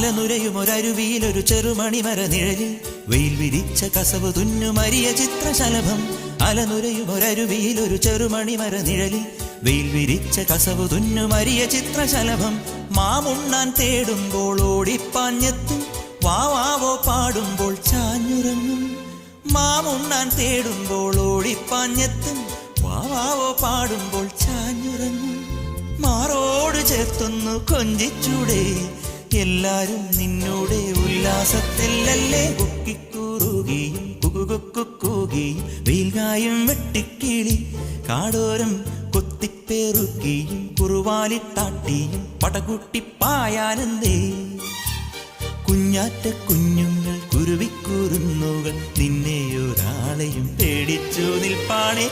അലനുരയുമൊരരുവിയിലൊരു ചെറുമണിമര നിഴലിൽ വെയിൽ വിരിച്ച കസവ് തുന്നുമരിയ ചിത്രശലഭം. അലനുരയുമൊരരുവിയിലൊരു ചെറുമണിമര നിഴലിൽ വെയിൽ വിരിച്ച കസവ് തുന്നുമരിയ ചിത്രശലഭം. മാമുണ്ണാൻ തേടുമ്പോൾ ഓടിപ്പാഞ്ഞെത്തും, വാവാവോ പാടുമ്പോൾ ചാഞ്ഞുറങ്ങും. മാമുണ്ണാൻ തേടുമ്പോൾ ഓടിപ്പാഞ്ഞെത്തും, വാവാവോ പാടുമ്പോൾ ചാഞ്ഞുറങ്ങും. മാറോട് ചേർത്തൊന്നു കൊഞ്ചിച്ചൂടെ, എല്ലാരും നിന്നോടെ ഉല്ലാസത്തിലല്ലേ. കുക്കിക്കൂറുകയും കുകുകുക്കുകയും വെയിൽകായും വെട്ടിക്കിളി കാടോരം കൊത്തിപ്പേറുകയും കുറുവാലിട്ടാട്ടിയും പടകുട്ടിപ്പായാനന്ദേ. കുഞ്ഞാറ്റ കുഞ്ഞുങ്ങൾ കുരുവിക്കൂറുന്നുകൾ നിന്നെയൊരാളെയും പേടിച്ചു നിൽപ്പാണേ.